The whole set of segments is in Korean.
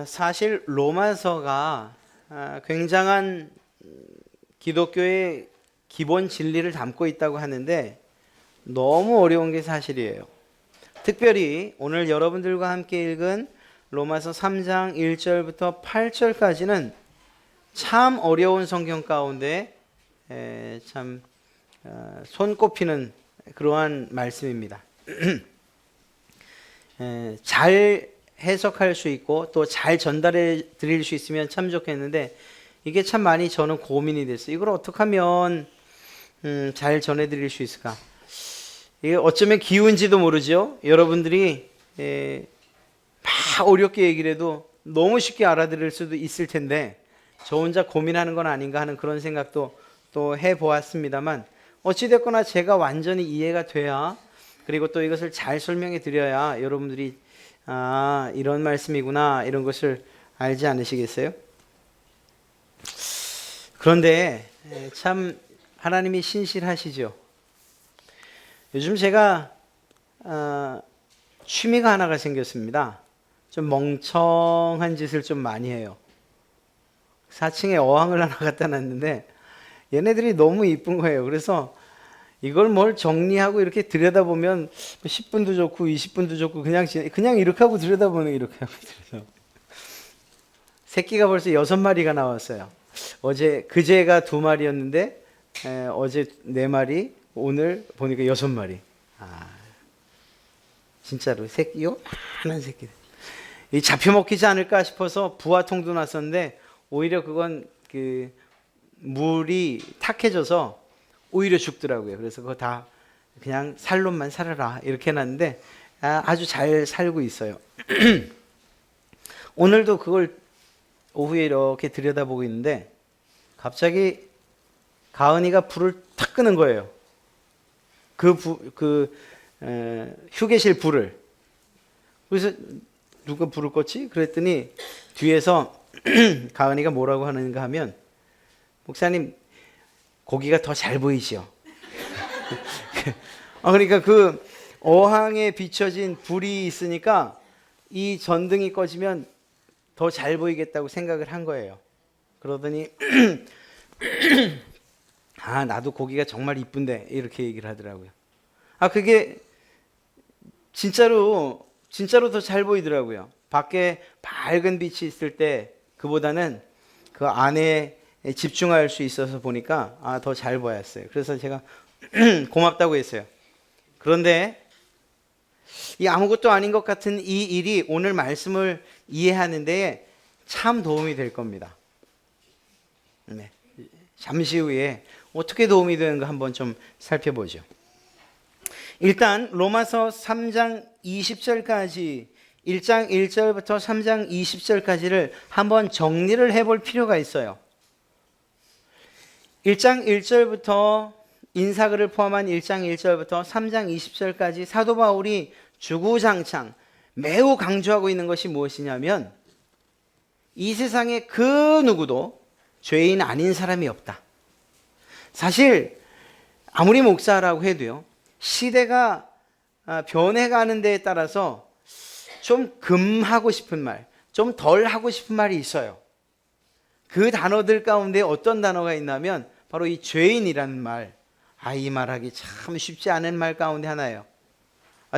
사실 로마서가 굉장한 기독교의 기본 진리를 담고 있다고 하는데 너무 어려운 게 사실이에요. 특별히 오늘 여러분들과 함께 읽은 로마서 3장 1절부터 8절까지는 참 어려운 성경 가운데 참 손꼽히는 그러한 말씀입니다. 잘 해석할 수 있고 또 잘 전달해 드릴 수 있으면 참 좋겠는데 이게 참 많이 저는 고민이 됐어요. 이걸 어떻게 하면 잘 전해 드릴 수 있을까? 이게 어쩌면 기운지도 모르죠. 여러분들이 막 어렵게 얘기를 해도 너무 쉽게 알아들을 수도 있을 텐데 저 혼자 고민하는 건 아닌가 하는 그런 생각도 또 해보았습니다만 어찌됐거나 제가 완전히 이해가 돼야 그리고 또 이것을 잘 설명해 드려야 여러분들이 이런 말씀이구나 이런 것을 알지 않으시겠어요? 그런데 참 하나님이 신실하시죠. 요즘 제가 취미가 하나가 생겼습니다. 좀 멍청한 짓을 좀 많이 해요. 4층에 어항을 하나 갖다 놨는데 얘네들이 너무 이쁜 거예요. 그래서 이걸 뭘 정리하고 이렇게 들여다보면 10분도 좋고 20분도 좋고 그냥 이렇게 하고 들여다보는 이렇게 하고 들여다. 새끼가 벌써 6마리가 나왔어요. 그제가 2마리였는데 어제 4마리, 오늘 보니까 6마리. 진짜로 새끼 요만한 새끼. 이 잡혀 먹히지 않을까 싶어서 부화통도 놨었는데 오히려 그건 그 물이 탁해져서 오히려 죽더라고요. 그래서 그거 다 그냥 살놈만 살아라 이렇게 해놨는데 아주 잘 살고 있어요. 오늘도 그걸 오후에 이렇게 들여다보고 있는데 갑자기 가은이가 불을 탁 끄는 거예요. 휴게실 불을. 그래서 누가 불을 껐지? 그랬더니 뒤에서 가은이가 뭐라고 하는가 하면 목사님 고기가 더 잘 보이시오. 그러니까 그 어항에 비춰진 불이 있으니까 이 전등이 꺼지면 더 잘 보이겠다고 생각을 한 거예요. 그러더니 나도 고기가 정말 이쁜데 이렇게 얘기를 하더라고요. 그게 진짜로 더 잘 보이더라고요. 밖에 밝은 빛이 있을 때 그보다는 그 안에 집중할 수 있어서 보니까 더 잘 보였어요. 그래서 제가 고맙다고 했어요. 그런데 이 아무것도 아닌 것 같은 이 일이 오늘 말씀을 이해하는 데에 참 도움이 될 겁니다. 네. 잠시 후에 어떻게 도움이 되는가 한번 좀 살펴보죠. 일단 로마서 3장 20절까지 1장 1절부터 3장 20절까지를 한번 정리를 해볼 필요가 있어요. 1장 1절부터 인사글을 포함한 1장 1절부터 3장 20절까지 사도 바울이 주구장창 매우 강조하고 있는 것이 무엇이냐면 이 세상에 그 누구도 죄인 아닌 사람이 없다. 사실 아무리 목사라고 해도요, 시대가 변해가는 데에 따라서 좀 금하고 싶은 말, 좀 덜 하고 싶은 말이 있어요. 그 단어들 가운데 어떤 단어가 있냐면 바로 이 죄인이라는 말. 이 말하기 참 쉽지 않은 말 가운데 하나예요.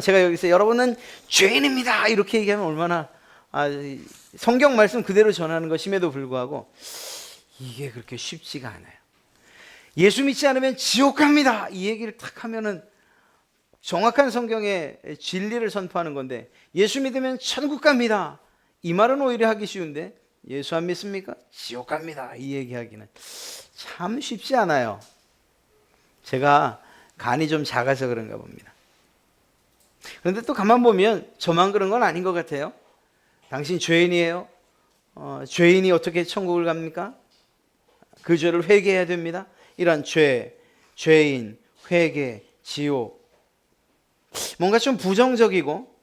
제가 여기서 여러분은 죄인입니다 이렇게 얘기하면 얼마나 성경 말씀 그대로 전하는 것임에도 불구하고 이게 그렇게 쉽지가 않아요. 예수 믿지 않으면 지옥 갑니다 이 얘기를 딱 하면은 정확한 성경의 진리를 선포하는 건데 예수 믿으면 천국 갑니다 이 말은 오히려 하기 쉬운데 예수 안 믿습니까? 지옥 갑니다 이 얘기하기는 참 쉽지 않아요. 제가 간이 좀 작아서 그런가 봅니다. 그런데 또 가만 보면 저만 그런 건 아닌 것 같아요. 당신 죄인이에요. 죄인이 어떻게 천국을 갑니까? 그 죄를 회개해야 됩니다. 이런 죄인, 회개, 지옥. 뭔가 좀 부정적이고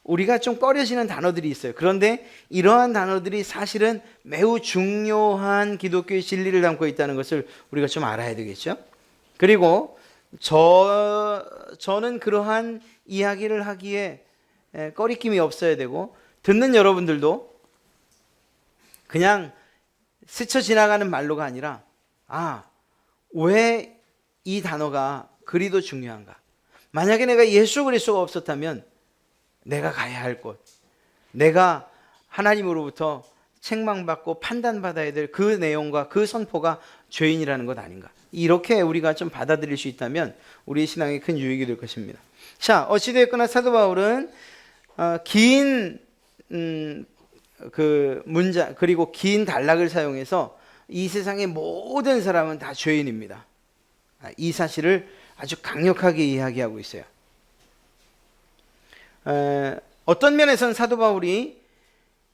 우리가 좀 꺼려지는 단어들이 있어요. 그런데 이러한 단어들이 사실은 매우 중요한 기독교의 진리를 담고 있다는 것을 우리가 좀 알아야 되겠죠. 그리고 저는 그러한 이야기를 하기에 꺼리낌이 없어야 되고 듣는 여러분들도 그냥 스쳐 지나가는 말로가 아니라 왜 이 단어가 그리도 중요한가? 만약에 내가 예수 그리스도가 없었다면 내가 가야 할 곳, 내가 하나님으로부터 책망받고 판단받아야 될 그 내용과 그 선포가 죄인이라는 것 아닌가? 이렇게 우리가 좀 받아들일 수 있다면 우리의 신앙에 큰 유익이 될 것입니다. 자, 어찌되었거나 사도 바울은 긴 그 문장 그리고 긴 단락을 사용해서 이 세상의 모든 사람은 다 죄인입니다. 이 사실을 아주 강력하게 이야기하고 있어요. 어떤 면에서는 사도 바울이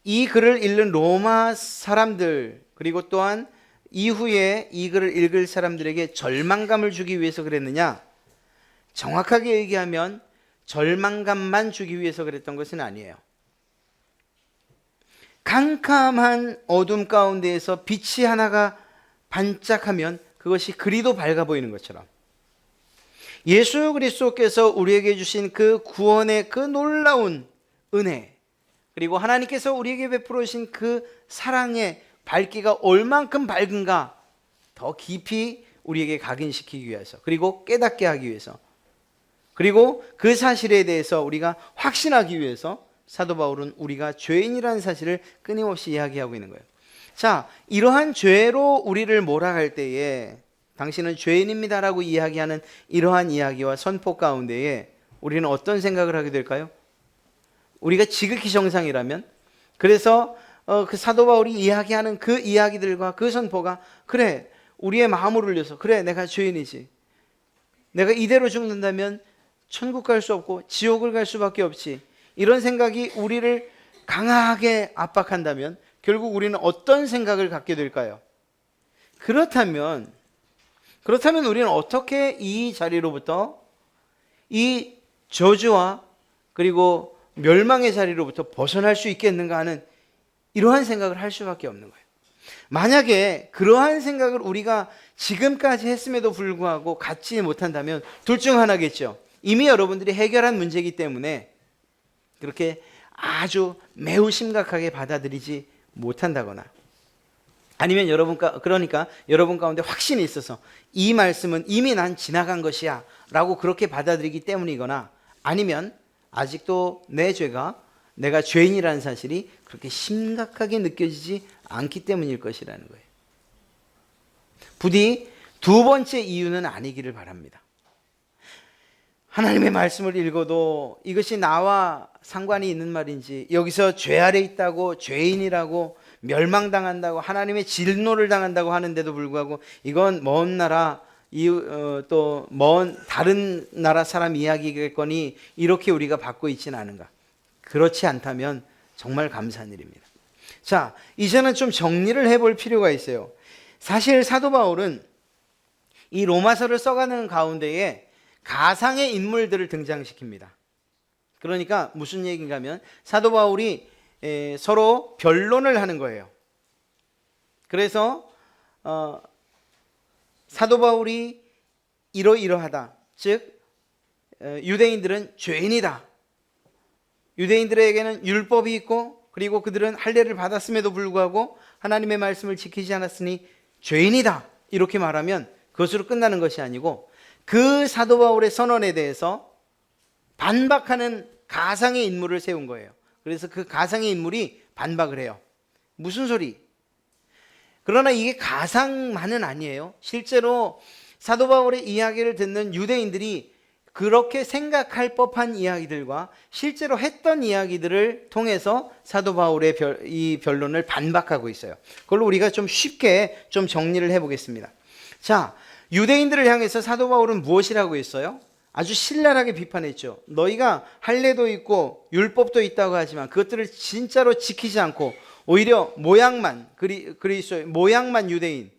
이 글을 읽는 로마 사람들 그리고 또한 이후에 이 글을 읽을 사람들에게 절망감을 주기 위해서 그랬느냐? 정확하게 얘기하면 절망감만 주기 위해서 그랬던 것은 아니에요. 캄캄한 어둠 가운데에서 빛이 하나가 반짝하면 그것이 그리도 밝아 보이는 것처럼 예수 그리스도께서 우리에게 주신 그 구원의 그 놀라운 은혜 그리고 하나님께서 우리에게 베풀어 주신 그 사랑의 밝기가 얼만큼 밝은가 더 깊이 우리에게 각인시키기 위해서 그리고 깨닫게 하기 위해서 그리고 그 사실에 대해서 우리가 확신하기 위해서 사도 바울은 우리가 죄인이라는 사실을 끊임없이 이야기하고 있는 거예요. 자, 이러한 죄로 우리를 몰아갈 때에 당신은 죄인입니다라고 이야기하는 이러한 이야기와 선포 가운데에 우리는 어떤 생각을 하게 될까요? 우리가 지극히 정상이라면 그래서 그 사도 바울이 이야기하는 그 이야기들과 그 선포가 그래 우리의 마음을 울려서 그래 내가 죄인이지 내가 이대로 죽는다면 천국 갈 수 없고 지옥을 갈 수밖에 없지 이런 생각이 우리를 강하게 압박한다면 결국 우리는 어떤 생각을 갖게 될까요? 그렇다면 우리는 어떻게 이 자리로부터 이 저주와 그리고 멸망의 자리로부터 벗어날 수 있겠는가 하는 이러한 생각을 할 수밖에 없는 거예요. 만약에 그러한 생각을 우리가 지금까지 했음에도 불구하고 갖지 못한다면 둘 중 하나겠죠. 이미 여러분들이 해결한 문제이기 때문에 그렇게 아주 매우 심각하게 받아들이지 못한다거나 아니면 그러니까 여러분 가운데 확신이 있어서 이 말씀은 이미 난 지나간 것이야 라고 그렇게 받아들이기 때문이거나 아니면 아직도 내 죄가 내가 죄인이라는 사실이 그렇게 심각하게 느껴지지 않기 때문일 것이라는 거예요. 부디 두 번째 이유는 아니기를 바랍니다. 하나님의 말씀을 읽어도 이것이 나와 상관이 있는 말인지 여기서 죄 아래 있다고 죄인이라고 멸망당한다고 하나님의 진노를 당한다고 하는데도 불구하고 이건 먼 나라 또 먼 다른 나라 사람 이야기겠거니 이렇게 우리가 받고 있지는 않은가? 그렇지 않다면 정말 감사한 일입니다. 자, 이제는 좀 정리를 해볼 필요가 있어요. 사실 사도 바울은 이 로마서를 써가는 가운데에 가상의 인물들을 등장시킵니다. 그러니까 무슨 얘기인가 하면 사도 바울이 서로 변론을 하는 거예요. 그래서 사도 바울이 이러이러하다. 즉 유대인들은 죄인이다. 유대인들에게는 율법이 있고 그리고 그들은 할례를 받았음에도 불구하고 하나님의 말씀을 지키지 않았으니 죄인이다. 이렇게 말하면 그것으로 끝나는 것이 아니고 그 사도 바울의 선언에 대해서 반박하는 가상의 인물을 세운 거예요. 그래서 그 가상의 인물이 반박을 해요. 무슨 소리? 그러나 이게 가상만은 아니에요. 실제로 사도 바울의 이야기를 듣는 유대인들이 그렇게 생각할 법한 이야기들과 실제로 했던 이야기들을 통해서 사도 바울의 이 변론을 반박하고 있어요. 그걸로 우리가 좀 쉽게 좀 정리를 해보겠습니다. 자, 유대인들을 향해서 사도 바울은 무엇이라고 했어요? 아주 신랄하게 비판했죠. 너희가 할례도 있고 율법도 있다고 하지만 그것들을 진짜로 지키지 않고 오히려 모양만 그리스도의 모양만 유대인,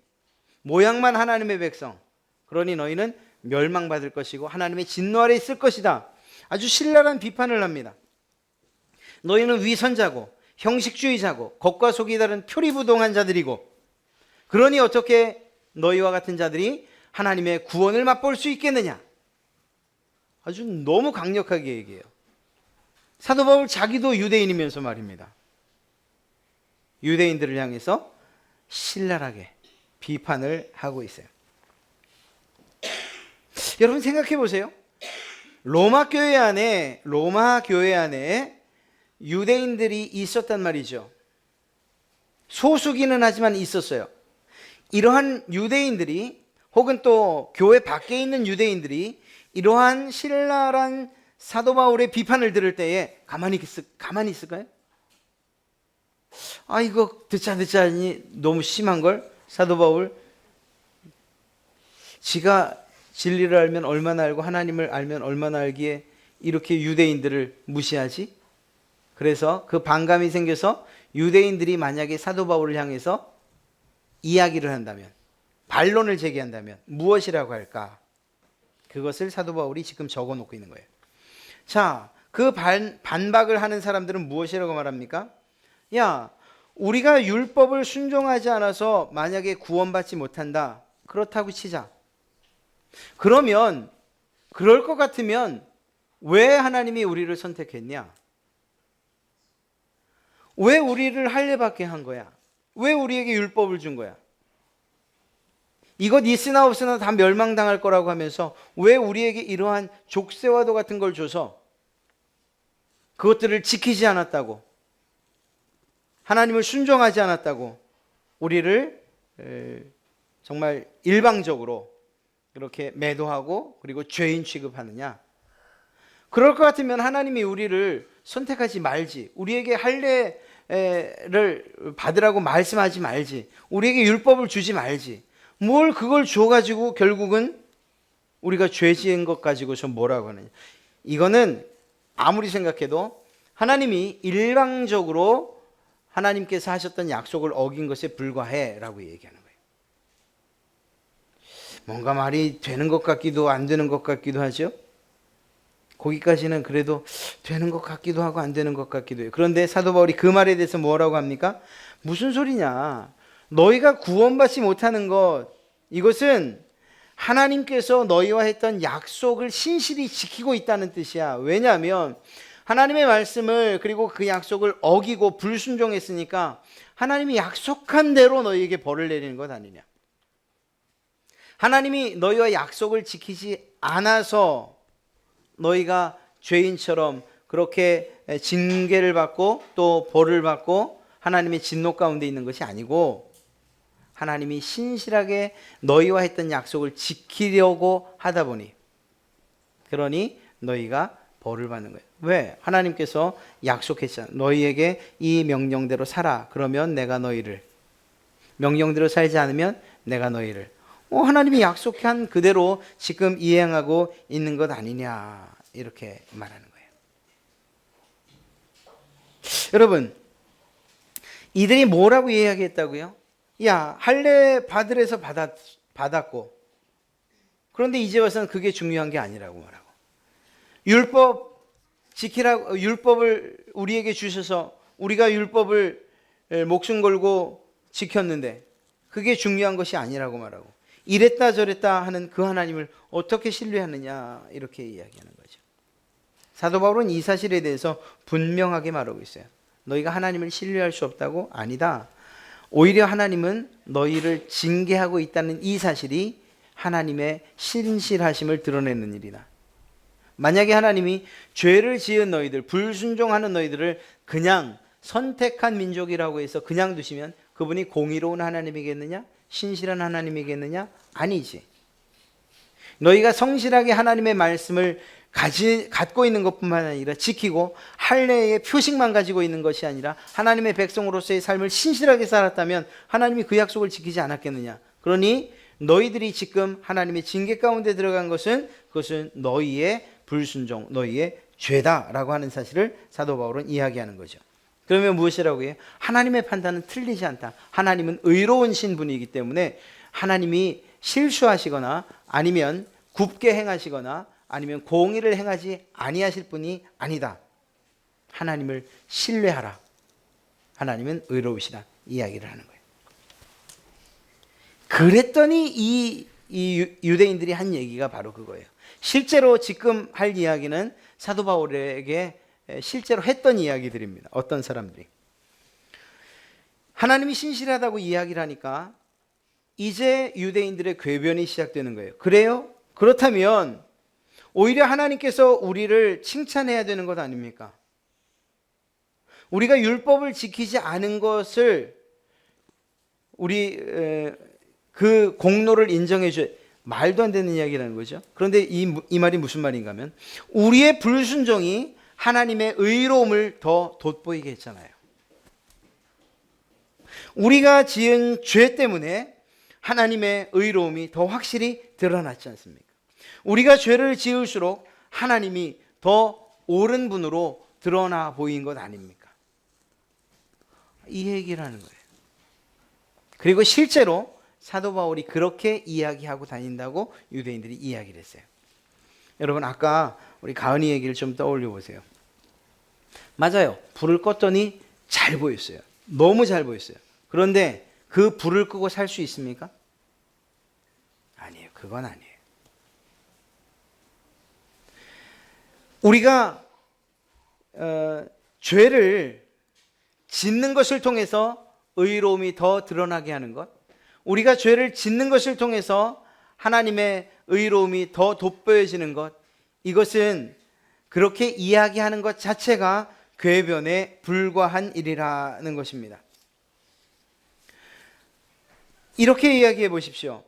모양만 하나님의 백성. 그러니 너희는 멸망받을 것이고 하나님의 진노 아래 있을 것이다. 아주 신랄한 비판을 합니다. 너희는 위선자고 형식주의자고 겉과 속이 다른 표리부동한 자들이고 그러니 어떻게 너희와 같은 자들이 하나님의 구원을 맛볼 수 있겠느냐? 아주 너무 강력하게 얘기해요. 사도 바울 자기도 유대인이면서 말입니다. 유대인들을 향해서 신랄하게 비판을 하고 있어요. 여러분 생각해 보세요. 로마 교회 안에 유대인들이 있었단 말이죠. 소수기는 하지만 있었어요. 이러한 유대인들이 혹은 또 교회 밖에 있는 유대인들이 이러한 신랄한 사도 바울의 비판을 들을 때에 가만히 있을까요? 아, 이거 듣자 하니 너무 심한걸? 사도 바울 지가 진리를 알면 얼마나 알고 하나님을 알면 얼마나 알기에 이렇게 유대인들을 무시하지? 그래서 그 반감이 생겨서 유대인들이 만약에 사도 바울을 향해서 이야기를 한다면, 반론을 제기한다면 무엇이라고 할까? 그것을 사도 바울이 지금 적어 놓고 있는 거예요. 자, 그 반박을 하는 사람들은 무엇이라고 말합니까? 야, 우리가 율법을 순종하지 않아서 만약에 구원받지 못한다. 그렇다고 치자. 그러면 그럴 것 같으면 왜 하나님이 우리를 선택했냐? 왜 우리를 할례받게 한 거야? 왜 우리에게 율법을 준 거야? 이것 있으나 없으나 다 멸망당할 거라고 하면서 왜 우리에게 이러한 족쇄와도 같은 걸 줘서 그것들을 지키지 않았다고, 하나님을 순종하지 않았다고 우리를 정말 일방적으로 이렇게 매도하고 그리고 죄인 취급하느냐? 그럴 것 같으면 하나님이 우리를 선택하지 말지, 우리에게 할례를 받으라고 말씀하지 말지, 우리에게 율법을 주지 말지. 뭘 그걸 줘가지고 결국은 우리가 죄 지은 것 가지고서 뭐라고 하느냐? 이거는 아무리 생각해도 하나님이 일방적으로 하나님께서 하셨던 약속을 어긴 것에 불과해 라고 얘기하는 거예요. 뭔가 말이 되는 것 같기도 안 되는 것 같기도 하죠. 거기까지는 그래도 되는 것 같기도 하고 안 되는 것 같기도 해요. 그런데 사도 바울이 그 말에 대해서 뭐라고 합니까? 무슨 소리냐? 너희가 구원받지 못하는 것, 이것은 하나님께서 너희와 했던 약속을 신실히 지키고 있다는 뜻이야. 왜냐하면 하나님의 말씀을 그리고 그 약속을 어기고 불순종했으니까 하나님이 약속한 대로 너희에게 벌을 내리는 것 아니냐. 하나님이 너희와 약속을 지키지 않아서 너희가 죄인처럼 그렇게 징계를 받고 또 벌을 받고 하나님의 진노 가운데 있는 것이 아니고, 하나님이 신실하게 너희와 했던 약속을 지키려고 하다 보니, 그러니 너희가 벌을 받는 거예요. 왜? 하나님께서 약속했잖아. 너희에게 이 명령대로 살아. 그러면 내가 너희를, 명령대로 살지 않으면 내가 너희를. 하나님이 약속한 그대로 지금 이행하고 있는 것 아니냐, 이렇게 말하는 거예요. 여러분, 이들이 뭐라고 이야기했다고요? 야, 할례 받으래서 받았고, 그런데 이제 와서는 그게 중요한 게 아니라고 말하고, 율법 지키라고, 율법을 우리에게 주셔서 우리가 율법을 목숨 걸고 지켰는데 그게 중요한 것이 아니라고 말하고, 이랬다 저랬다 하는 그 하나님을 어떻게 신뢰하느냐, 이렇게 이야기하는 거죠. 사도 바울은 이 사실에 대해서 분명하게 말하고 있어요. 너희가 하나님을 신뢰할 수 없다고? 아니다. 오히려 하나님은 너희를 징계하고 있다는 이 사실이 하나님의 신실하심을 드러내는 일이다. 만약에 하나님이 죄를 지은 너희들, 불순종하는 너희들을 그냥 선택한 민족이라고 해서 그냥 두시면 그분이 공의로운 하나님이겠느냐? 신실한 하나님이겠느냐? 아니지. 너희가 성실하게 하나님의 말씀을 갖고 있는 것뿐만 아니라 지키고 할례의 표식만 가지고 있는 것이 아니라 하나님의 백성으로서의 삶을 신실하게 살았다면 하나님이 그 약속을 지키지 않았겠느냐. 그러니 너희들이 지금 하나님의 징계 가운데 들어간 것은, 그것은 너희의 불순종, 너희의 죄다라고 하는 사실을 사도 바울은 이야기하는 거죠. 그러면 무엇이라고 해요? 하나님의 판단은 틀리지 않다. 하나님은 의로운 신분이기 때문에 하나님이 실수하시거나 아니면 굽게 행하시거나 아니면 공의를 행하지 아니하실 분이 아니다. 하나님을 신뢰하라. 하나님은 의로우시다. 이야기를 하는 거예요. 그랬더니 이 유대인들이 한 얘기가 바로 그거예요. 실제로 지금 할 이야기는 사도 바울에게 실제로 했던 이야기들입니다. 어떤 사람들이. 하나님이 신실하다고 이야기를 하니까 이제 유대인들의 궤변이 시작되는 거예요. 그래요? 그렇다면 오히려 하나님께서 우리를 칭찬해야 되는 것 아닙니까? 우리가 율법을 지키지 않은 것을 우리 그 공로를 인정해 줘야, 말도 안 되는 이야기라는 거죠. 그런데 이 말이 무슨 말인가 하면 우리의 불순종이 하나님의 의로움을 더 돋보이게 했잖아요. 우리가 지은 죄 때문에 하나님의 의로움이 더 확실히 드러났지 않습니까? 우리가 죄를 지을수록 하나님이 더 옳은 분으로 드러나 보인 것 아닙니까? 이 얘기를 하는 거예요. 그리고 실제로 사도 바울이 그렇게 이야기하고 다닌다고 유대인들이 이야기를 했어요. 여러분, 아까 우리 가은이 얘기를 좀 떠올려 보세요. 맞아요. 불을 껐더니 잘 보였어요. 너무 잘 보였어요. 그런데 그 불을 끄고 살 수 있습니까? 아니에요. 그건 아니에요. 우리가 죄를 짓는 것을 통해서 의로움이 더 드러나게 하는 것, 우리가 죄를 짓는 것을 통해서 하나님의 의로움이 더 돋보여지는 것, 이것은 그렇게 이야기하는 것 자체가 궤변에 불과한 일이라는 것입니다. 이렇게 이야기해 보십시오.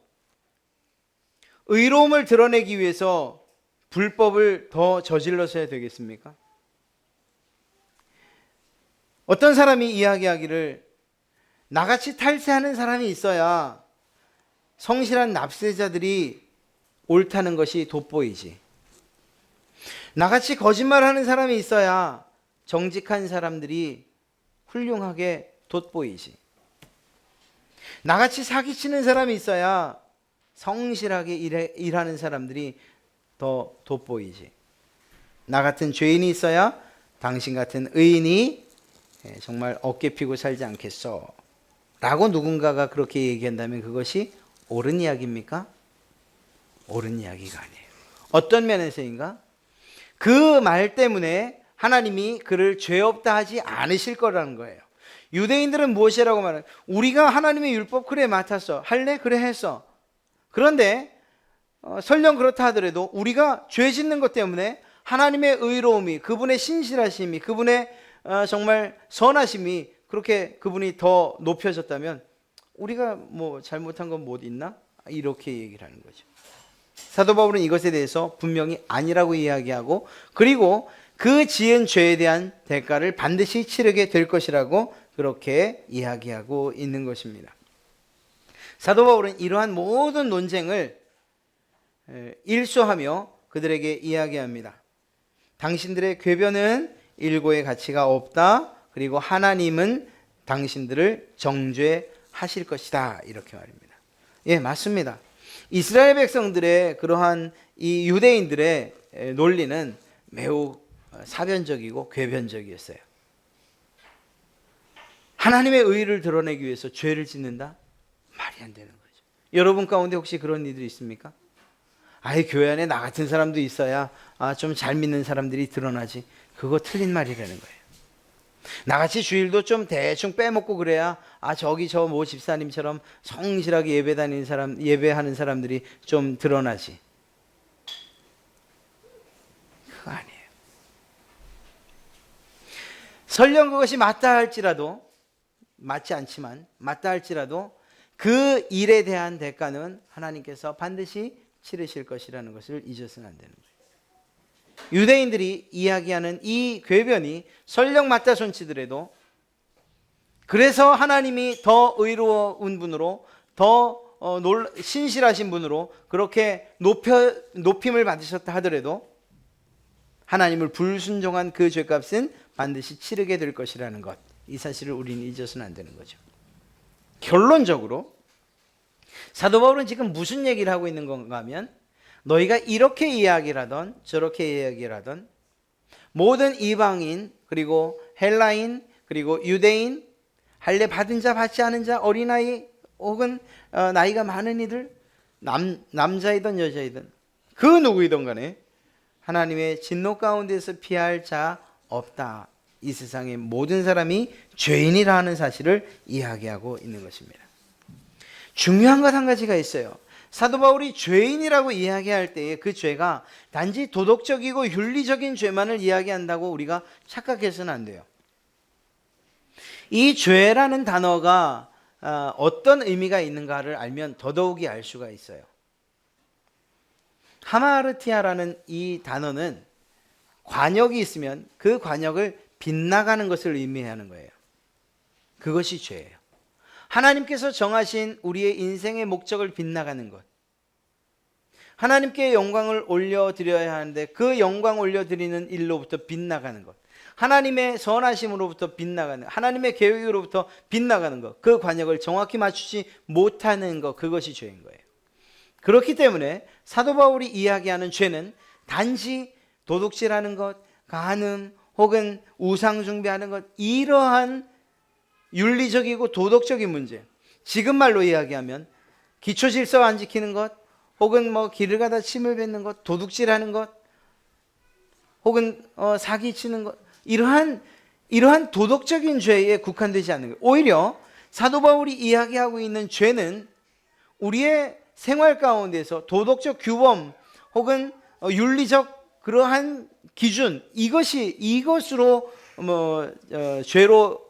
의로움을 드러내기 위해서 불법을 더 저질러서야 되겠습니까? 어떤 사람이 이야기하기를 나같이 탈세하는 사람이 있어야 성실한 납세자들이 옳다는 것이 돋보이지, 나같이 거짓말하는 사람이 있어야 정직한 사람들이 훌륭하게 돋보이지, 나같이 사기치는 사람이 있어야 성실하게 일하는 사람들이 더 돋보이지, 나 같은 죄인이 있어야 당신 같은 의인이 정말 어깨 피고 살지 않겠어 라고 누군가가 그렇게 얘기한다면 그것이 옳은 이야기입니까? 옳은 이야기가 아니에요. 어떤 면에서인가? 그 말 때문에 하나님이 그를 죄 없다 하지 않으실 거라는 거예요. 유대인들은 무엇이라고 말해요? 우리가 하나님의 율법 그래 맡았어. 할래? 그래 했어. 그런데 설령 그렇다 하더라도 우리가 죄 짓는 것 때문에 하나님의 의로움이, 그분의 신실하심이, 그분의 정말 선하심이 그렇게 그분이 더 높여졌다면 우리가 뭐 잘못한 건 못 있나? 이렇게 얘기를 하는 거죠. 사도 바울은 이것에 대해서 분명히 아니라고 이야기하고, 그리고 그 지은 죄에 대한 대가를 반드시 치르게 될 것이라고 그렇게 이야기하고 있는 것입니다. 사도 바울은 이러한 모든 논쟁을 일소하며 그들에게 이야기합니다. 당신들의 궤변은 일고의 가치가 없다. 그리고 하나님은 당신들을 정죄하실 것이다. 이렇게 말입니다. 예, 맞습니다. 이스라엘 백성들의 그러한 이 유대인들의 논리는 매우 사변적이고 궤변적이었어요. 하나님의 의를 드러내기 위해서 죄를 짓는다? 말이 안 되는 거죠. 여러분 가운데 혹시 그런 이들이 있습니까? 아예 교회 안에 나 같은 사람도 있어야 좀 잘 믿는 사람들이 드러나지. 그거 틀린 말이라는 거예요. 나같이 주일도 좀 대충 빼먹고 그래야 저기 저 모 집사님처럼 성실하게 예배 다니는 사람, 예배하는 사람들이 좀 드러나지. 그거 아니에요. 설령 그것이 맞다 할지라도, 맞지 않지만 맞다 할지라도 그 일에 대한 대가는 하나님께서 반드시 치르실 것이라는 것을 잊어서는 안 되는 거예요. 유대인들이 이야기하는 이 궤변이 설령 맞다 손치더라도, 그래서 하나님이 더 의로운 분으로, 더 신실하신 분으로 그렇게 높임을 받으셨다 하더라도 하나님을 불순종한 그 죄값은 반드시 치르게 될 것이라는 것, 이 사실을 우리는 잊어서는 안 되는 거죠. 결론적으로 사도 바울은 지금 무슨 얘기를 하고 있는 건가 하면, 너희가 이렇게 이야기를 하던 저렇게 이야기를 하던 모든 이방인, 그리고 헬라인, 그리고 유대인, 할례 받은 자 받지 않은 자, 어린아이 혹은 나이가 많은 이들, 남자이든 여자이든 그 누구이든 간에 하나님의 진노 가운데서 피할 자 없다. 이 세상의 모든 사람이 죄인이라 하는 사실을 이야기하고 있는 것입니다. 중요한 것 한 가지가 있어요. 사도 바울이 죄인이라고 이야기할 때에 그 죄가 단지 도덕적이고 윤리적인 죄만을 이야기한다고 우리가 착각해서는 안 돼요. 이 죄라는 단어가 어떤 의미가 있는가를 알면 더더욱이 알 수가 있어요. 하마르티아라는 이 단어는 관역이 있으면 그 관역을 빗나가는 것을 의미하는 거예요. 그것이 죄예요. 하나님께서 정하신 우리의 인생의 목적을 빗나가는 것. 하나님께 영광을 올려드려야 하는데 그 영광 올려드리는 일로부터 빗나가는 것. 하나님의 선하심으로부터 빗나가는, 하나님의 계획으로부터 빗나가는 것. 그 관역을 정확히 맞추지 못하는 것. 그것이 죄인 거예요. 그렇기 때문에 사도 바울이 이야기하는 죄는 단지 도둑질하는 것, 간음 혹은 우상 숭배하는 것, 이러한 윤리적이고 도덕적인 문제, 지금 말로 이야기하면 기초 질서 안 지키는 것, 혹은 길을 가다 침을 뱉는 것, 도둑질하는 것, 혹은 사기치는 것, 이러한 도덕적인 죄에 국한되지 않는 거예요. 오히려 사도 바울이 이야기하고 있는 죄는 우리의 생활 가운데서 도덕적 규범 혹은 윤리적 그러한 기준, 이것으로 죄로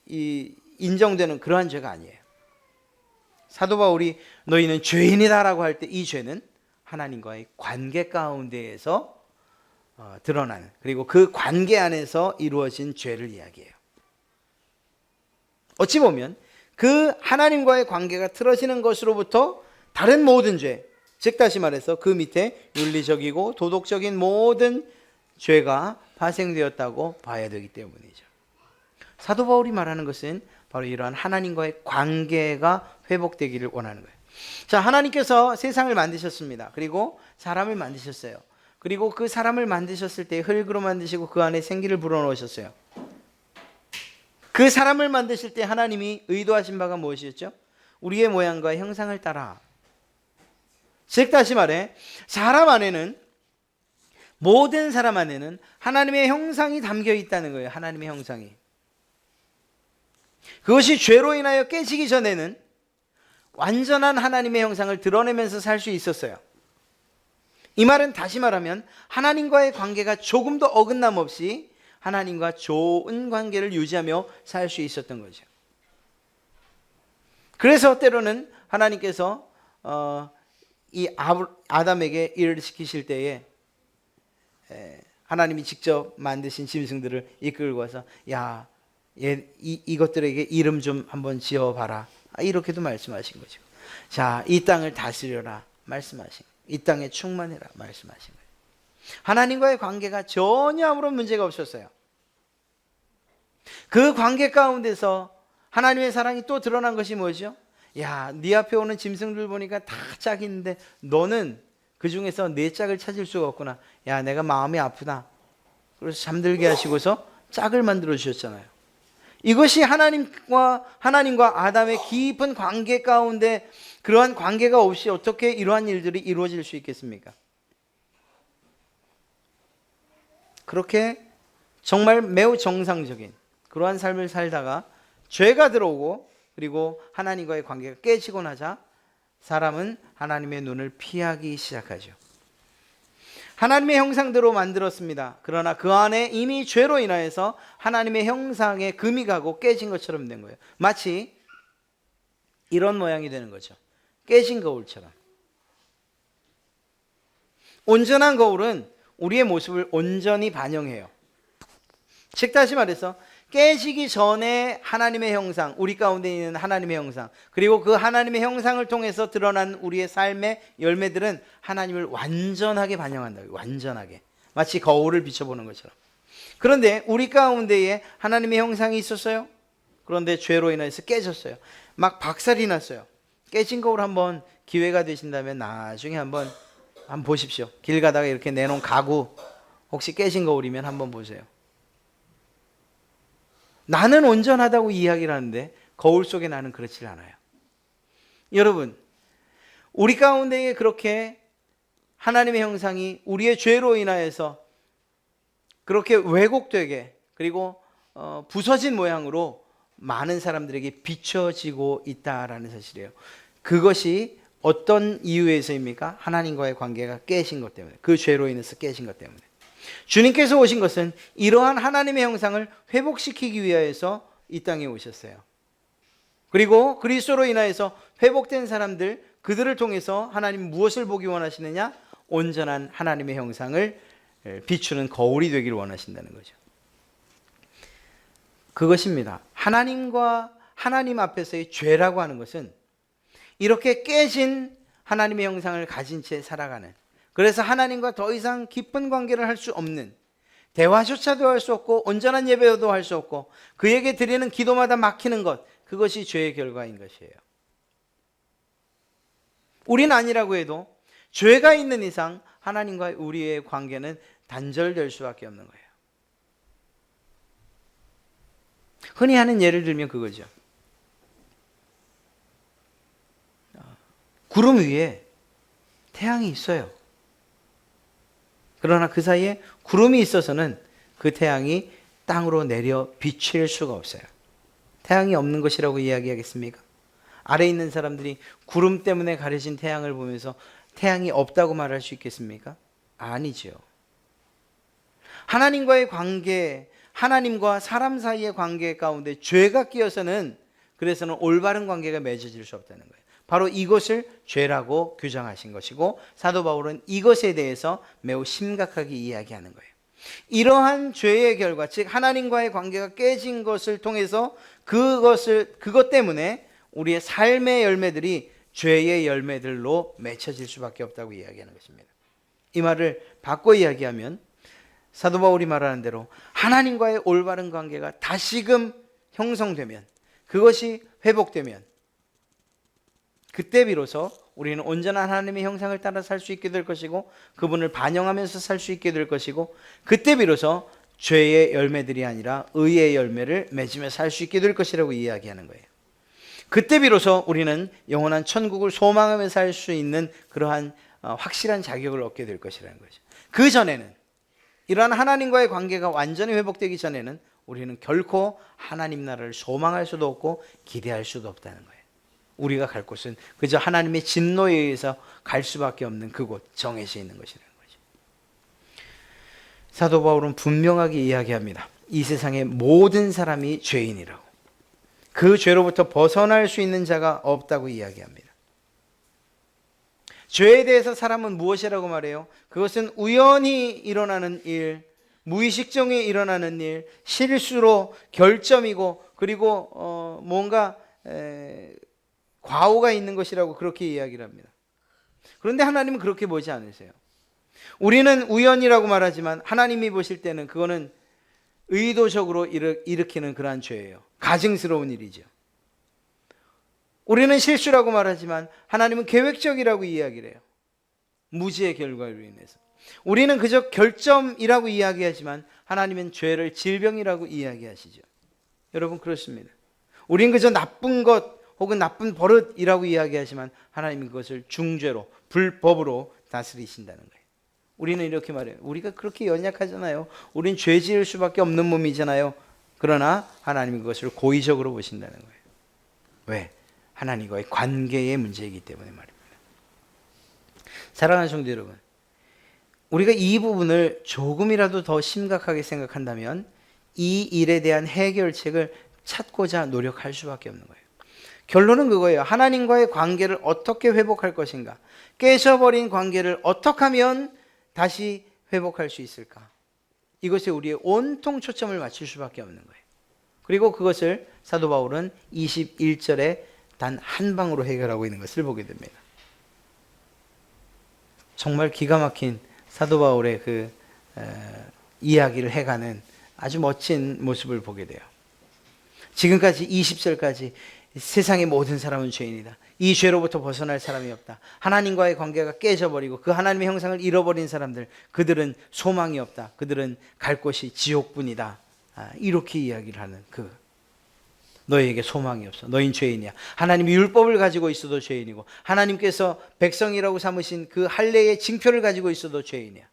인정되는 그러한 죄가 아니에요. 사도 바울이 너희는 죄인이다라고 할 때 이 죄는 하나님과의 관계 가운데에서 드러나는, 그리고 그 관계 안에서 이루어진 죄를 이야기해요. 어찌 보면 그 하나님과의 관계가 틀어지는 것으로부터 다른 모든 죄, 즉 다시 말해서 그 밑에 윤리적이고 도덕적인 모든 죄가 발생되었다고 봐야 되기 때문이죠. 사도 바울이 말하는 것은 바로 이러한 하나님과의 관계가 회복되기를 원하는 거예요. 자, 하나님께서 세상을 만드셨습니다. 그리고 사람을 만드셨어요. 그리고 그 사람을 만드셨을 때 흙으로 만드시고 그 안에 생기를 불어넣으셨어요. 그 사람을 만드실 때 하나님이 의도하신 바가 무엇이었죠? 우리의 모양과 형상을 따라. 즉 다시 말해 사람 안에는, 모든 사람 안에는 하나님의 형상이 담겨 있다는 거예요. 하나님의 형상이. 그것이 죄로 인하여 깨지기 전에는 완전한 하나님의 형상을 드러내면서 살 수 있었어요. 이 말은 다시 말하면 하나님과의 관계가 조금도 어긋남 없이 하나님과 좋은 관계를 유지하며 살 수 있었던 거죠. 그래서 때로는 하나님께서 이 아담에게 일을 시키실 때에 하나님이 직접 만드신 짐승들을 이끌고 와서 야, 이것들에게 이름 좀 한번 지어봐라, 이렇게도 말씀하신 거죠. 자, 이 땅을 다스려라 말씀하신 거예요. 이 땅에 충만해라 말씀하신 거예요. 하나님과의 관계가 전혀 아무런 문제가 없었어요. 그 관계 가운데서 하나님의 사랑이 또 드러난 것이 뭐죠? 야, 네 앞에 오는 짐승들 보니까 다 짝이 있는데 너는 그 중에서 내 짝을 찾을 수가 없구나. 야, 내가 마음이 아프다. 그래서 잠들게 하시고서 짝을 만들어 주셨잖아요. 이것이 하나님과 아담의 깊은 관계 가운데, 그러한 관계가 없이 어떻게 이러한 일들이 이루어질 수 있겠습니까? 그렇게 정말 매우 정상적인 그러한 삶을 살다가 죄가 들어오고, 그리고 하나님과의 관계가 깨지고 나자 사람은 하나님의 눈을 피하기 시작하죠. 하나님의 형상대로 만들었습니다. 그러나 그 안에 이미 죄로 인하여서 하나님의 형상에 금이 가고 깨진 것처럼 된 거예요. 마치 이런 모양이 되는 거죠. 깨진 거울처럼. 온전한 거울은 우리의 모습을 온전히 반영해요. 즉 다시 말해서 깨지기 전에 하나님의 형상, 우리 가운데 있는 하나님의 형상, 그리고 그 하나님의 형상을 통해서 드러난 우리의 삶의 열매들은 하나님을 완전하게 반영한다. 완전하게. 마치 거울을 비춰보는 것처럼. 그런데 우리 가운데에 하나님의 형상이 있었어요. 그런데 죄로 인해서 깨졌어요. 막 박살이 났어요. 깨진 거울 한번 기회가 되신다면 나중에 한번 보십시오. 길 가다가 이렇게 내놓은 가구 혹시 깨진 거울이면 한번 보세요. 나는 온전하다고 이야기를 하는데 거울 속에 나는 그렇지 않아요. 여러분, 우리 가운데 그렇게 하나님의 형상이 우리의 죄로 인하여서 그렇게 왜곡되게, 그리고 부서진 모양으로 많은 사람들에게 비춰지고 있다라는 사실이에요. 그것이 어떤 이유에서입니까? 하나님과의 관계가 깨진 것 때문에, 그 죄로 인해서 깨진 것 때문에. 주님께서 오신 것은 이러한 하나님의 형상을 회복시키기 위하여서 이 땅에 오셨어요. 그리고 그리스도로 인하여서 회복된 사람들, 그들을 통해서 하나님 무엇을 보기 원하시느냐? 온전한 하나님의 형상을 비추는 거울이 되기를 원하신다는 거죠. 그것입니다. 하나님 앞에서의 죄라고 하는 것은 이렇게 깨진 하나님의 형상을 가진 채 살아가는, 그래서 하나님과 더 이상 깊은 관계를 할 수 없는, 대화조차도 할 수 없고 온전한 예배도 할 수 없고 그에게 드리는 기도마다 막히는 것, 그것이 죄의 결과인 것이에요. 우린 아니라고 해도 죄가 있는 이상 하나님과 우리의 관계는 단절될 수밖에 없는 거예요. 흔히 하는 예를 들면 그거죠. 구름 위에 태양이 있어요. 그러나 그 사이에 구름이 있어서는 그 태양이 땅으로 내려 비칠 수가 없어요. 태양이 없는 것이라고 이야기하겠습니까? 아래 있는 사람들이 구름 때문에 가려진 태양을 보면서 태양이 없다고 말할 수 있겠습니까? 아니죠. 하나님과의 관계, 하나님과 사람 사이의 관계 가운데 죄가 끼어서는, 그래서는 올바른 관계가 맺어질 수 없다는 거예요. 바로 이것을 죄라고 규정하신 것이고, 사도 바울은 이것에 대해서 매우 심각하게 이야기하는 거예요. 이러한 죄의 결과, 즉 하나님과의 관계가 깨진 것을 통해서 그것 때문에 우리의 삶의 열매들이 죄의 열매들로 맺혀질 수밖에 없다고 이야기하는 것입니다. 이 말을 바꿔 이야기하면 사도 바울이 말하는 대로 하나님과의 올바른 관계가 다시금 형성되면, 그것이 회복되면, 그때 비로소 우리는 온전한 하나님의 형상을 따라 살 수 있게 될 것이고, 그분을 반영하면서 살 수 있게 될 것이고, 그때 비로소 죄의 열매들이 아니라 의의 열매를 맺으며 살 수 있게 될 것이라고 이야기하는 거예요. 그때 비로소 우리는 영원한 천국을 소망하며 살 수 있는 그러한 확실한 자격을 얻게 될 것이라는 거죠. 그 전에는, 이러한 하나님과의 관계가 완전히 회복되기 전에는 우리는 결코 하나님 나라를 소망할 수도 없고 기대할 수도 없다는 거예요. 우리가 갈 곳은 그저 하나님의 진노에 의해서 갈 수밖에 없는 그곳, 정해져 있는 것이라는 거죠. 사도 바울은 분명하게 이야기합니다. 이 세상의 모든 사람이 죄인이라고. 그 죄로부터 벗어날 수 있는 자가 없다고 이야기합니다. 죄에 대해서 사람은 무엇이라고 말해요? 그것은 우연히 일어나는 일, 무의식 중에 일어나는 일, 실수로 결점이고, 그리고 뭔가 과오가 있는 것이라고 그렇게 이야기를 합니다. 그런데 하나님은 그렇게 보지 않으세요. 우리는 우연이라고 말하지만 하나님이 보실 때는 그거는 의도적으로 일으키는 그러한 죄예요. 가증스러운 일이죠. 우리는 실수라고 말하지만 하나님은 계획적이라고 이야기를 해요. 무지의 결과로 인해서. 우리는 그저 결점이라고 이야기하지만 하나님은 죄를 질병이라고 이야기하시죠. 여러분, 그렇습니다. 우리는 그저 나쁜 것 혹은 나쁜 버릇이라고 이야기하지만 하나님은 그것을 중죄로, 불법으로 다스리신다는 거예요. 우리는 이렇게 말해요. 우리가 그렇게 연약하잖아요. 우린 죄 지을 수밖에 없는 몸이잖아요. 그러나 하나님은 그것을 고의적으로 보신다는 거예요. 왜? 하나님과의 관계의 문제이기 때문에 말입니다. 사랑하는 성도 여러분, 우리가 이 부분을 조금이라도 더 심각하게 생각한다면 이 일에 대한 해결책을 찾고자 노력할 수밖에 없는 거예요. 결론은 그거예요. 하나님과의 관계를 어떻게 회복할 것인가? 깨져버린 관계를 어떻게 하면 다시 회복할 수 있을까? 이것에 우리의 온통 초점을 맞출 수밖에 없는 거예요. 그리고 그것을 사도 바울은 21절에 단 한 방으로 해결하고 있는 것을 보게 됩니다. 정말 기가 막힌 사도 바울의 이야기를 해가는 아주 멋진 모습을 보게 돼요. 지금까지 20절까지 세상의 모든 사람은 죄인이다. 이 죄로부터 벗어날 사람이 없다. 하나님과의 관계가 깨져버리고 그 하나님의 형상을 잃어버린 사람들, 그들은 소망이 없다. 그들은 갈 곳이 지옥뿐이다. 이렇게 이야기를 하는 너희에게 소망이 없어. 너희는 죄인이야. 하나님이 율법을 가지고 있어도 죄인이고 하나님께서 백성이라고 삼으신 그 할례의 징표를 가지고 있어도 죄인이야.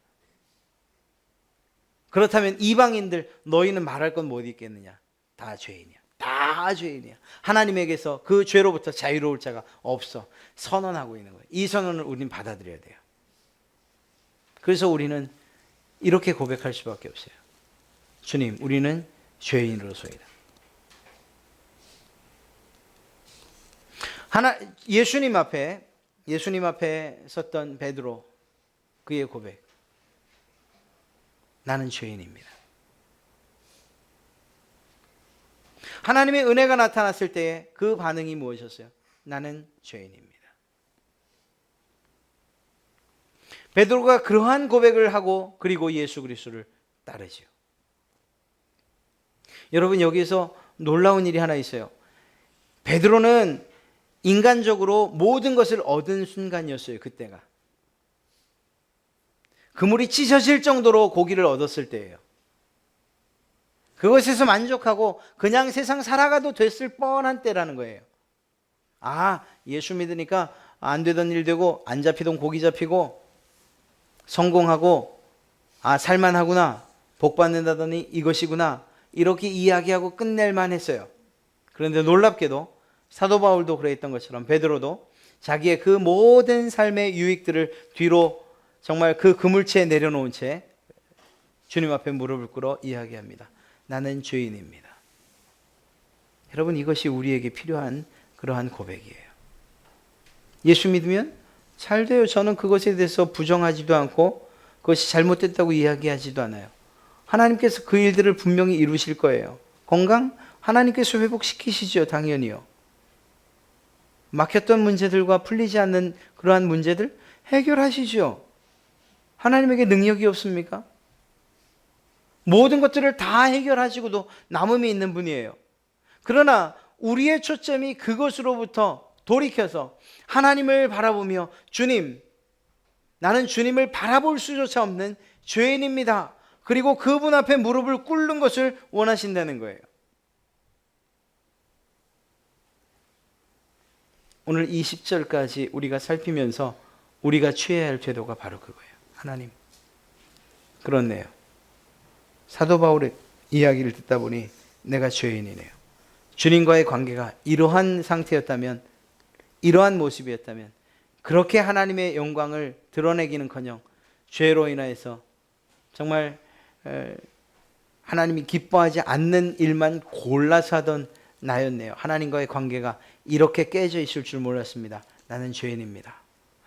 그렇다면 이방인들 너희는 말할 건 못 있겠느냐? 다 죄인이야. 다 죄인이야. 하나님에게서 그 죄로부터 자유로울 자가 없어. 선언하고 있는 거예요. 이 선언을 우리는 받아들여야 돼요. 그래서 우리는 이렇게 고백할 수밖에 없어요. 주님, 우리는 죄인으로소이다. 예수님 앞에 섰던 베드로, 그의 고백. 나는 죄인입니다. 하나님의 은혜가 나타났을 때의 그 반응이 무엇이었어요? 나는 죄인입니다. 베드로가 그러한 고백을 하고 그리고 예수 그리스도를 따르지요. 여러분, 여기에서 놀라운 일이 하나 있어요. 베드로는 인간적으로 모든 것을 얻은 순간이었어요. 그때가 그물이 찢어질 정도로 고기를 얻었을 때예요. 그것에서 만족하고 그냥 세상 살아가도 됐을 뻔한 때라는 거예요. 아, 예수 믿으니까 안 되던 일 되고 안 잡히던 고기 잡히고 성공하고 살만하구나, 복 받는다더니 이것이구나, 이렇게 이야기하고 끝낼만 했어요. 그런데 놀랍게도 사도 바울도 그랬던 것처럼 베드로도 자기의 그 모든 삶의 유익들을 뒤로 정말 그 그물체에 내려놓은 채 주님 앞에 무릎을 꿇어 이야기합니다. 나는 죄인입니다. 여러분, 이것이 우리에게 필요한 그러한 고백이에요. 예수 믿으면 잘 돼요. 저는 그것에 대해서 부정하지도 않고 그것이 잘못됐다고 이야기하지도 않아요. 하나님께서 그 일들을 분명히 이루실 거예요. 건강? 하나님께서 회복시키시죠. 당연히요. 막혔던 문제들과 풀리지 않는 그러한 문제들 해결하시죠. 하나님에게 능력이 없습니까? 모든 것들을 다 해결하시고도 남음이 있는 분이에요. 그러나 우리의 초점이 그것으로부터 돌이켜서 하나님을 바라보며 주님, 나는 주님을 바라볼 수조차 없는 죄인입니다. 그리고 그분 앞에 무릎을 꿇는 것을 원하신다는 거예요. 오늘 20절까지 우리가 살피면서 우리가 취해야 할 태도가 바로 그거예요. 하나님, 그렇네요. 사도 바울의 이야기를 듣다 보니 내가 죄인이네요. 주님과의 관계가 이러한 상태였다면, 이러한 모습이었다면 그렇게 하나님의 영광을 드러내기는커녕 죄로 인하여서 정말 하나님이 기뻐하지 않는 일만 골라서 하던 나였네요. 하나님과의 관계가 이렇게 깨져 있을 줄 몰랐습니다. 나는 죄인입니다.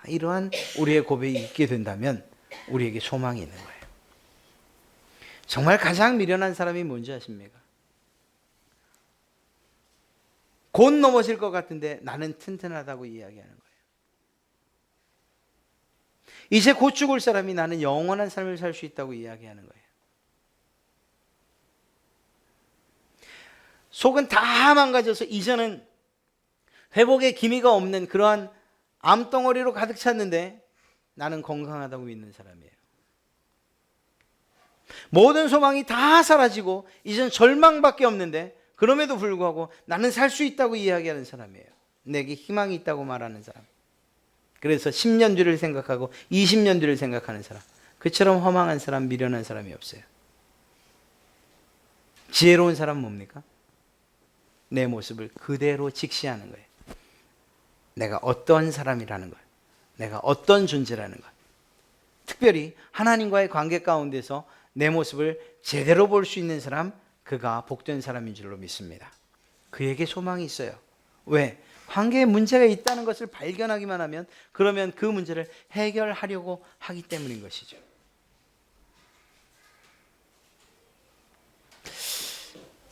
이러한 우리의 고백이 있게 된다면 우리에게 소망이 있는 거예요. 정말 가장 미련한 사람이 뭔지 아십니까? 곧 넘어질 것 같은데 나는 튼튼하다고 이야기하는 거예요. 이제 곧 죽을 사람이 나는 영원한 삶을 살 수 있다고 이야기하는 거예요. 속은 다 망가져서 이제는 회복의 기미가 없는 그러한 암덩어리로 가득 찼는데 나는 건강하다고 믿는 사람이에요. 모든 소망이 다 사라지고 이젠 절망밖에 없는데 그럼에도 불구하고 나는 살 수 있다고 이야기하는 사람이에요. 내게 희망이 있다고 말하는 사람. 그래서 10년 뒤를 생각하고 20년 뒤를 생각하는 사람. 그처럼 허망한 사람, 미련한 사람이 없어요. 지혜로운 사람은 뭡니까? 내 모습을 그대로 직시하는 거예요. 내가 어떤 사람이라는 거예요. 내가 어떤 존재라는 거예요. 특별히 하나님과의 관계 가운데서 내 모습을 제대로 볼 수 있는 사람, 그가 복된 사람인 줄로 믿습니다. 그에게 소망이 있어요. 왜? 관계에 문제가 있다는 것을 발견하기만 하면 그러면 그 문제를 해결하려고 하기 때문인 것이죠.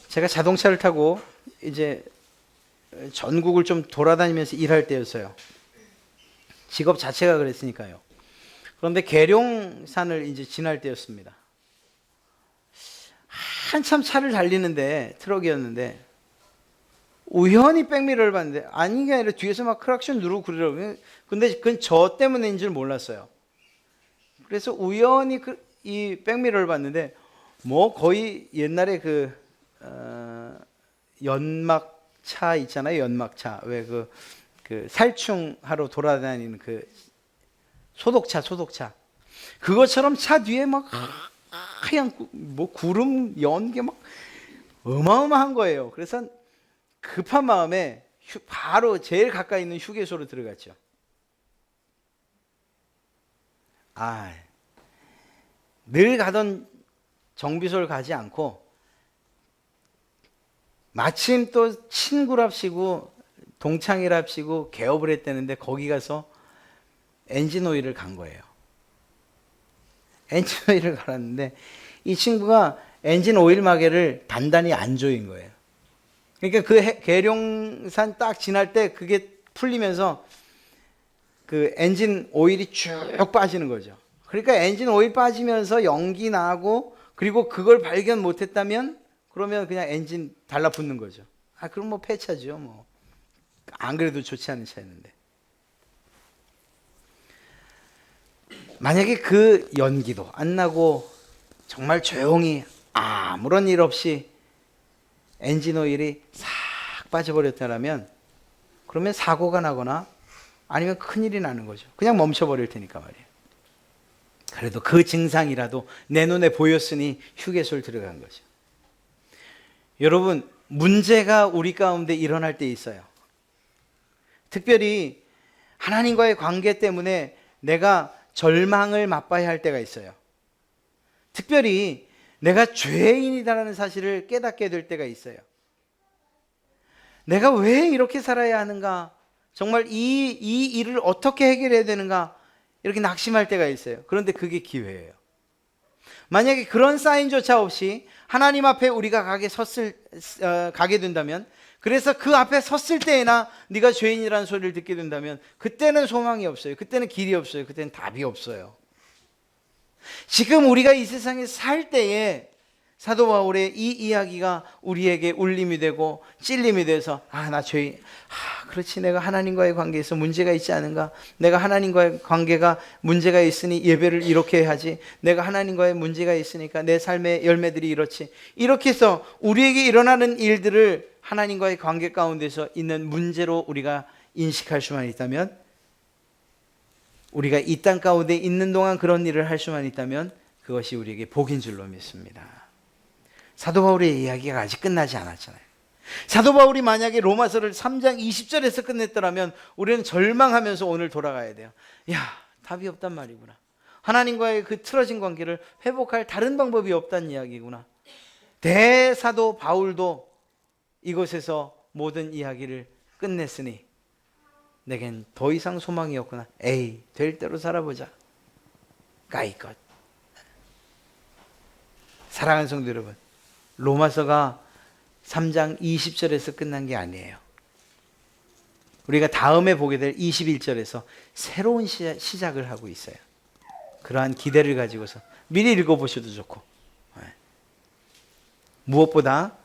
제가 자동차를 타고 이제 전국을 좀 돌아다니면서 일할 때였어요. 직업 자체가 그랬으니까요. 그런데 계룡산을 이제 지날 때였습니다. 한참 차를 달리는데 트럭이었는데 우연히 백미러를 봤는데 아닌 게 아니라 뒤에서 막 크락션 누르고 그러더라고요. 근데 그건 저 때문인 줄 몰랐어요. 그래서 우연히 이 백미러를 봤는데 뭐 거의 옛날에 그 연막차 있잖아요. 연막차. 왜 그 살충하러 돌아다니는 그 소독차. 그것처럼 차 뒤에 막 하얀 뭐 구름 연게 막 어마어마한 거예요. 그래서 급한 마음에 바로 제일 가까이 있는 휴게소로 들어갔죠. 늘 가던 정비소를 가지 않고 마침 또 친구랍시고 동창이랍시고 개업을 했다는데 거기 가서 엔진 오일을 간 거예요. 엔진 오일을 갈았는데 이 친구가 엔진 오일 마개를 단단히 안 조인 거예요. 그러니까 그 계룡산 딱 지날 때 그게 풀리면서 그 엔진 오일이 쭉 빠지는 거죠. 그러니까 엔진 오일 빠지면서 연기 나고, 그리고 그걸 발견 못했다면 그러면 그냥 엔진 달라붙는 거죠. 그럼 뭐 폐차죠. 뭐 안 그래도 좋지 않은 차였는데, 만약에 그 연기도 안 나고 정말 조용히 아무런 일 없이 엔진 오일이 싹 빠져버렸다면, 그러면 사고가 나거나 아니면 큰일이 나는 거죠. 그냥 멈춰버릴 테니까 말이에요. 그래도 그 증상이라도 내 눈에 보였으니 휴게소를 들어간 거죠. 여러분, 문제가 우리 가운데 일어날 때 있어요. 특별히 하나님과의 관계 때문에 내가 절망을 맛봐야 할 때가 있어요. 특별히 내가 죄인이다라는 사실을 깨닫게 될 때가 있어요. 내가 왜 이렇게 살아야 하는가? 정말 이 일을 어떻게 해결해야 되는가? 이렇게 낙심할 때가 있어요. 그런데 그게 기회예요. 만약에 그런 사인조차 없이 하나님 앞에 우리가 가게 된다면, 그래서 그 앞에 섰을 때에나 네가 죄인이라는 소리를 듣게 된다면, 그때는 소망이 없어요. 그때는 길이 없어요. 그때는 답이 없어요. 지금 우리가 이 세상에 살 때에 사도 바울의 이 이야기가 우리에게 울림이 되고 찔림이 돼서, 나 죄인, 그렇지, 내가 하나님과의 관계에서 문제가 있지 않은가? 내가 하나님과의 관계가 문제가 있으니 예배를 이렇게 해야지. 내가 하나님과의 문제가 있으니까 내 삶의 열매들이 이렇지. 이렇게 해서 우리에게 일어나는 일들을 하나님과의 관계 가운데서 있는 문제로 우리가 인식할 수만 있다면, 우리가 이 땅 가운데 있는 동안 그런 일을 할 수만 있다면 그것이 우리에게 복인 줄로 믿습니다. 사도 바울의 이야기가 아직 끝나지 않았잖아요. 사도 바울이 만약에 로마서를 3장 20절에서 끝냈더라면 우리는 절망하면서 오늘 돌아가야 돼요. 답이 없단 말이구나. 하나님과의 그 틀어진 관계를 회복할 다른 방법이 없다는 이야기구나. 대사도 바울도 이곳에서 모든 이야기를 끝냈으니 내겐 더 이상 소망이 없구나. 될 대로 살아보자. 까이것. 사랑하는 성도 여러분, 로마서가 3장 20절에서 끝난 게 아니에요. 우리가 다음에 보게 될 21절에서 새로운 시작을 하고 있어요. 그러한 기대를 가지고서 미리 읽어보셔도 좋고, 무엇보다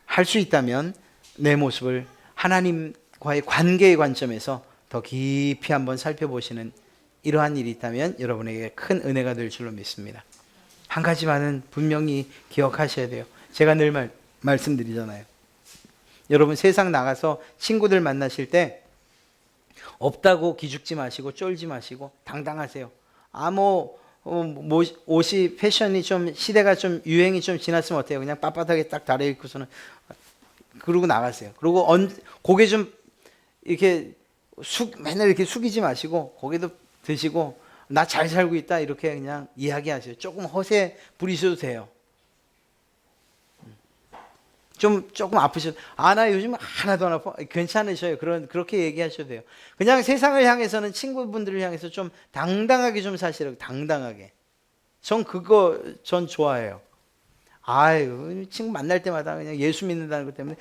할 수 있다면 내 모습을 하나님과의 관계의 관점에서 더 깊이 한번 살펴보시는 이러한 일이 있다면 여러분에게 큰 은혜가 될 줄로 믿습니다. 한 가지만은 분명히 기억하셔야 돼요. 제가 늘 말씀드리잖아요. 여러분, 세상 나가서 친구들 만나실 때 없다고 기죽지 마시고 쫄지 마시고 당당하세요. 옷이 패션이 좀, 시대가 좀, 유행이 좀 지났으면 어때요? 그냥 빳빳하게 딱 다려입고서는 그러고 나가세요. 그리고 고개 좀 이렇게 맨날 이렇게 숙이지 마시고 고개도 드시고 나 잘 살고 있다 이렇게 그냥 이야기하세요. 조금 허세 부리셔도 돼요. 조금 아프셔도, 나 요즘 하나도 안 아파. 괜찮으셔요. 그렇게 얘기하셔도 돼요. 그냥 세상을 향해서는, 친구분들을 향해서 좀 당당하게 좀 사시라고. 당당하게. 전 좋아해요. 친구 만날 때마다 그냥 예수 믿는다는 것 때문에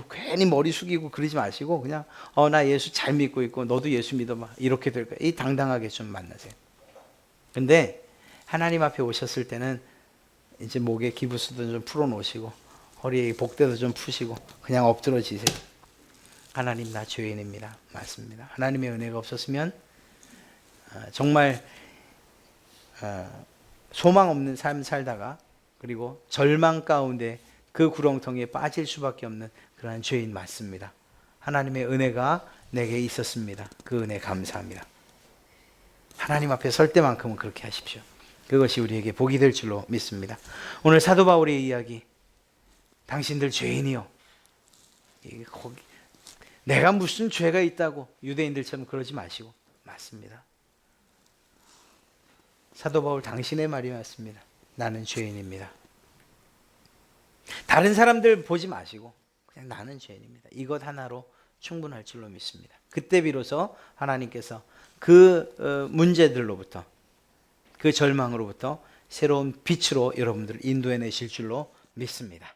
괜히 머리 숙이고 그러지 마시고 그냥 나 예수 잘 믿고 있고 너도 예수 믿어봐. 이렇게 될 거예요. 당당하게 좀 만나세요. 근데 하나님 앞에 오셨을 때는 이제 목에 기부스도 좀 풀어놓으시고 허리에 복대도 좀 푸시고 그냥 엎드러지세요. 하나님, 나 죄인입니다. 맞습니다. 하나님의 은혜가 없었으면 정말 소망 없는 삶 살다가, 그리고 절망 가운데 그 구렁텅이에 빠질 수밖에 없는 그러한 죄인 맞습니다. 하나님의 은혜가 내게 있었습니다. 그 은혜 감사합니다. 하나님 앞에 설 때만큼은 그렇게 하십시오. 그것이 우리에게 복이 될 줄로 믿습니다. 오늘 사도 바울의 이야기, 당신들 죄인이요. 내가 무슨 죄가 있다고 유대인들처럼 그러지 마시고. 맞습니다. 사도 바울 당신의 말이 맞습니다. 나는 죄인입니다. 다른 사람들 보지 마시고 그냥 나는 죄인입니다. 이것 하나로 충분할 줄로 믿습니다. 그때 비로소 하나님께서 그 문제들로부터, 그 절망으로부터 새로운 빛으로 여러분들을 인도해내실 줄로 믿습니다.